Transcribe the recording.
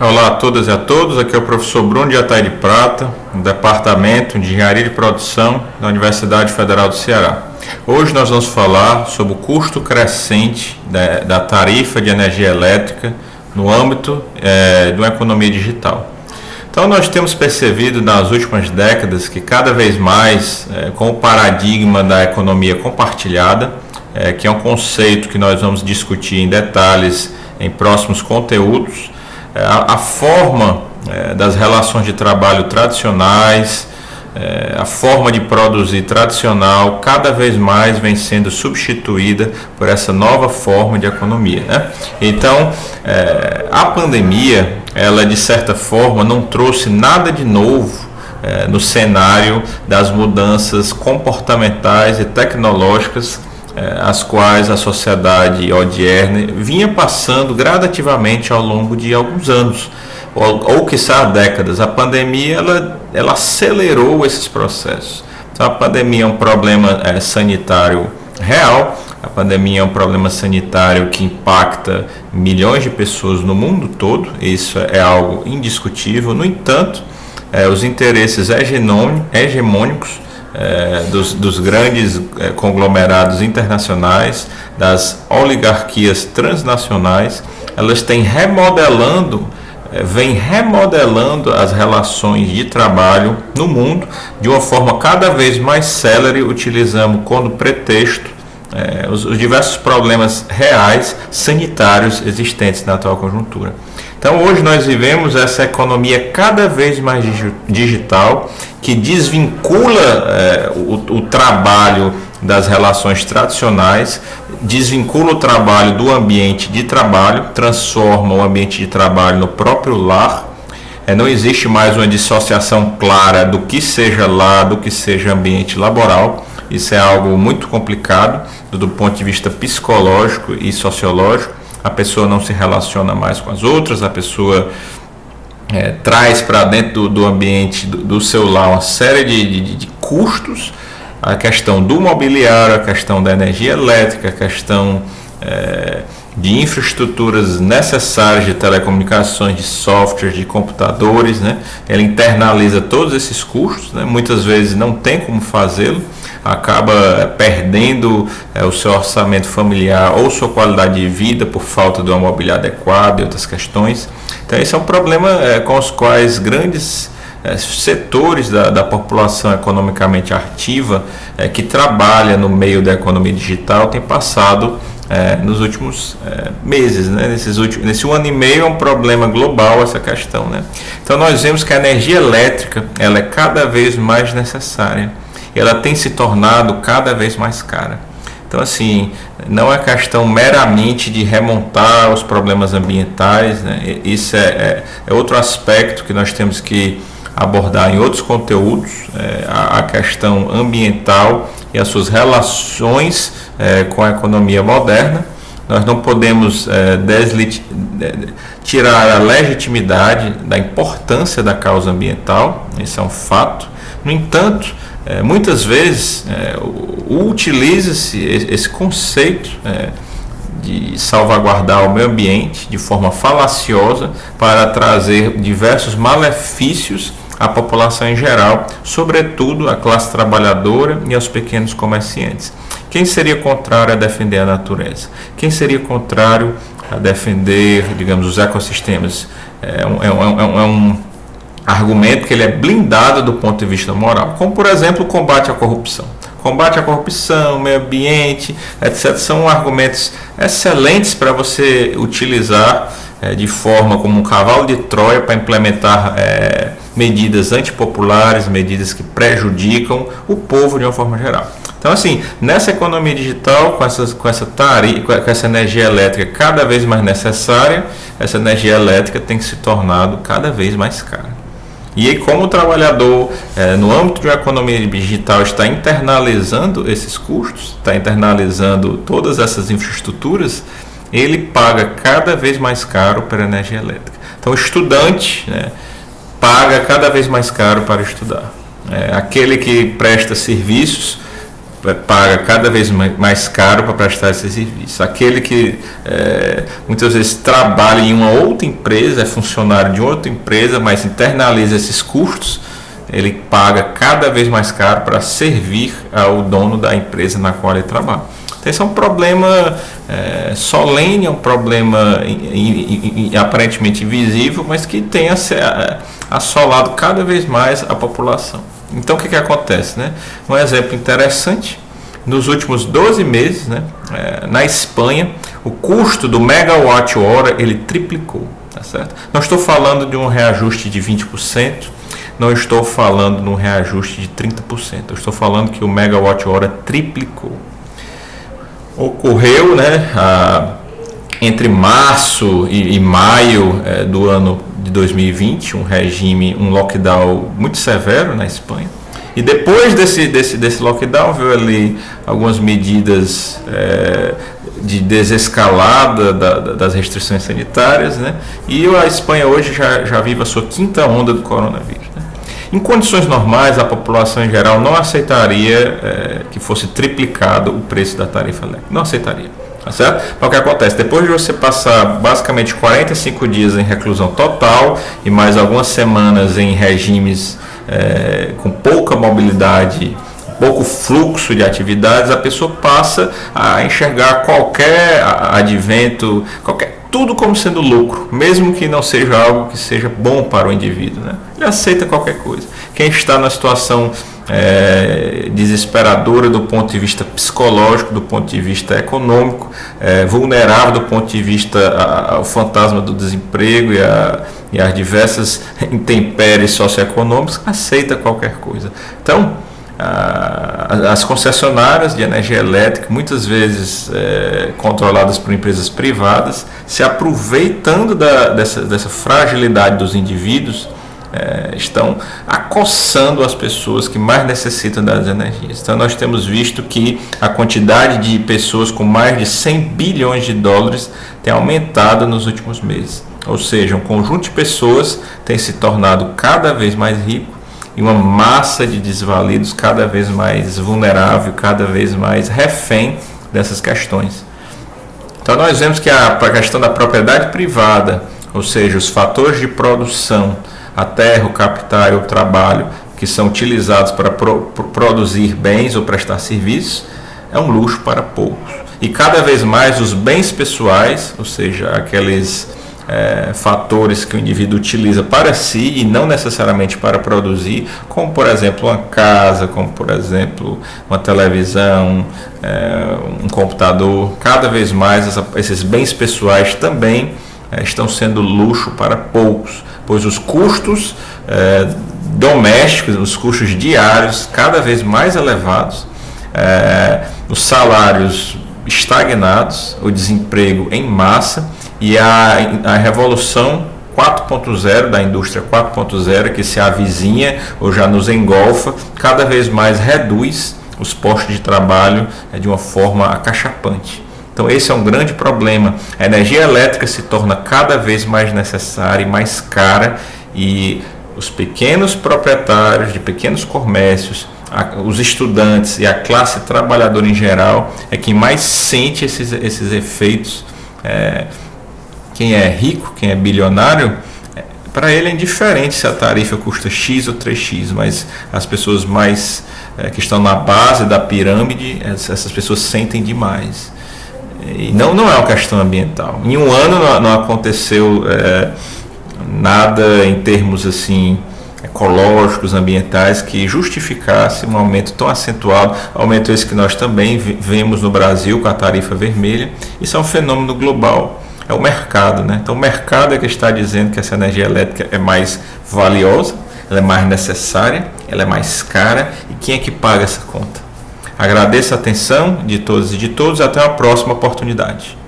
Olá a todas e a todos, aqui é o professor Bruno de Ataí de Prata, do Departamento de Engenharia de Produção da Universidade Federal do Ceará. Hoje nós vamos falar sobre o custo crescente da tarifa de energia elétrica no âmbito de uma economia digital. Então nós temos percebido nas últimas décadas que cada vez mais, com o paradigma da economia compartilhada, que é um conceito que nós vamos discutir em detalhes em próximos conteúdos, a forma das relações de trabalho tradicionais, a forma de produzir tradicional, cada vez mais vem sendo substituída por essa nova forma de economia, né? Então, a pandemia, ela de certa forma não trouxe nada de novo no cenário das mudanças comportamentais e tecnológicas as quais a sociedade odierna vinha passando gradativamente ao longo de alguns anos, ou quiçá décadas. A pandemia ela acelerou esses processos. Então, a pandemia é um problema sanitário real, a pandemia é um problema sanitário que impacta milhões de pessoas no mundo todo, isso é algo indiscutível. No entanto, os interesses hegemônicos dos grandes conglomerados internacionais, das oligarquias transnacionais, elas vêm remodelando as relações de trabalho no mundo de uma forma cada vez mais célere, utilizando como pretexto os diversos problemas reais sanitários existentes na atual conjuntura. Então hoje nós vivemos essa economia cada vez mais digital, que desvincula o trabalho das relações tradicionais, desvincula o trabalho do ambiente de trabalho, transforma o ambiente de trabalho no próprio lar. Não existe mais uma dissociação clara do que seja lar, do que seja ambiente laboral. Isso é algo muito complicado do ponto de vista psicológico e sociológico. A pessoa não se relaciona mais com as outras, a pessoa traz para dentro do ambiente do seu lar uma série de custos, a questão do mobiliário, a questão da energia elétrica, a questão de infraestruturas necessárias de telecomunicações, de softwares, de computadores, né? Ela internaliza todos esses custos, né? Muitas vezes não tem como fazê-lo, acaba perdendo o seu orçamento familiar ou sua qualidade de vida por falta de uma mobília adequada e outras questões. Então esse é um problema com os quais grandes setores da população economicamente ativa que trabalha no meio da economia digital têm passado nos últimos meses, né? Nesse 1 ano e meio é um problema global essa questão, né? Então nós vemos que a energia elétrica ela é cada vez mais necessária, ela tem se tornado cada vez mais cara. Então assim, não é questão meramente de remontar os problemas ambientais, né? Isso é outro aspecto que nós temos que abordar em outros conteúdos, a questão ambiental e as suas relações com a economia moderna. Nós não podemos tirar a legitimidade da importância da causa ambiental, isso é um fato. No entanto, muitas vezes utiliza-se esse conceito de salvaguardar o meio ambiente de forma falaciosa para trazer diversos malefícios à população em geral, sobretudo à classe trabalhadora e aos pequenos comerciantes. Quem seria contrário a defender a natureza? Quem seria contrário a defender, digamos, os ecossistemas? É um argumento que ele é blindado do ponto de vista moral, como por exemplo o combate à corrupção. Combate à corrupção, meio ambiente, etc. são argumentos excelentes para você utilizar de forma como um cavalo de Troia para implementar medidas antipopulares, medidas que prejudicam o povo de uma forma geral. Então, assim, nessa economia digital, com essa energia elétrica cada vez mais necessária, essa energia elétrica tem se tornado cada vez mais cara. E aí, como o trabalhador, no âmbito de uma economia digital, está internalizando esses custos, está internalizando todas essas infraestruturas, ele paga cada vez mais caro pela energia elétrica. Então, o estudante, né, paga cada vez mais caro para estudar. Aquele que presta serviços paga cada vez mais caro para prestar esse serviço. Aquele que muitas vezes trabalha em uma outra empresa, é funcionário de outra empresa, mas internaliza esses custos, ele paga cada vez mais caro para servir ao dono da empresa na qual ele trabalha. Então, esse é um problema solene, é um problema aparentemente invisível, mas que tem assolado cada vez mais a população. Então, o que acontece? Né? Um exemplo interessante, nos últimos 12 meses, né, na Espanha, o custo do megawatt-hora ele triplicou. Tá certo? Não estou falando de um reajuste de 20%, não estou falando de um reajuste de 30%, eu estou falando que o megawatt-hora triplicou. Ocorreu, né, entre março e maio do ano de 2020, um lockdown muito severo na Espanha. E depois desse lockdown veio ali algumas medidas de desescalada das restrições sanitárias, né? E a Espanha hoje já vive a sua quinta onda do coronavírus. Né? Em condições normais, a população em geral não aceitaria que fosse triplicado o preço da tarifa elétrica. Não aceitaria. Tá certo? Mas o que acontece? Depois de você passar basicamente 45 dias em reclusão total e mais algumas semanas em regimes com pouca mobilidade, pouco fluxo de atividades, a pessoa passa a enxergar qualquer advento, tudo como sendo lucro, mesmo que não seja algo que seja bom para o indivíduo. Né? Ele aceita qualquer coisa. Quem está numa situação desesperadora do ponto de vista psicológico, do ponto de vista econômico, vulnerável do ponto de vista ao fantasma do desemprego e as diversas intempéries socioeconômicas, aceita qualquer coisa. Então, as concessionárias de energia elétrica, muitas vezes controladas por empresas privadas, se aproveitando dessa fragilidade dos indivíduos, estão acossando as pessoas que mais necessitam das energias. Então nós temos visto que a quantidade de pessoas com mais de 100 bilhões de dólares tem aumentado nos últimos meses. Ou seja, um conjunto de pessoas tem se tornado cada vez mais rico e uma massa de desvalidos cada vez mais vulnerável, cada vez mais refém dessas questões. Então nós vemos que a questão da propriedade privada, ou seja, os fatores de produção, a terra, o capital e o trabalho que são utilizados para produzir bens ou prestar serviços, é um luxo para poucos. E cada vez mais os bens pessoais, ou seja, aqueles fatores que o indivíduo utiliza para si e não necessariamente para produzir, como por exemplo uma casa, como por exemplo uma televisão, um computador, cada vez mais esses bens pessoais também estão sendo luxo para poucos, pois os custos domésticos, os custos diários cada vez mais elevados, os salários estagnados, o desemprego em massa e a revolução 4.0 da indústria 4.0 que se avizinha ou já nos engolfa, cada vez mais reduz os postos de trabalho de uma forma acachapante. Então esse é um grande problema. A energia elétrica se torna cada vez mais necessária e mais cara, e os pequenos proprietários de pequenos comércios, os estudantes e a classe trabalhadora em geral é quem mais sente esses efeitos. Quem é rico, quem é bilionário, para ele é indiferente se a tarifa custa X ou 3X, mas as pessoas mais que estão na base da pirâmide, essas pessoas sentem demais. E não é uma questão ambiental. Em um ano não aconteceu nada em termos assim ecológicos, ambientais, que justificasse um aumento tão acentuado, aumento esse que nós também vemos no Brasil com a tarifa vermelha. Isso é um fenômeno global, é o mercado, né? Então o mercado é que está dizendo que essa energia elétrica é mais valiosa, ela é mais necessária, ela é mais cara, e quem é que paga essa conta? Agradeço a atenção de todos e de todos, até a próxima oportunidade.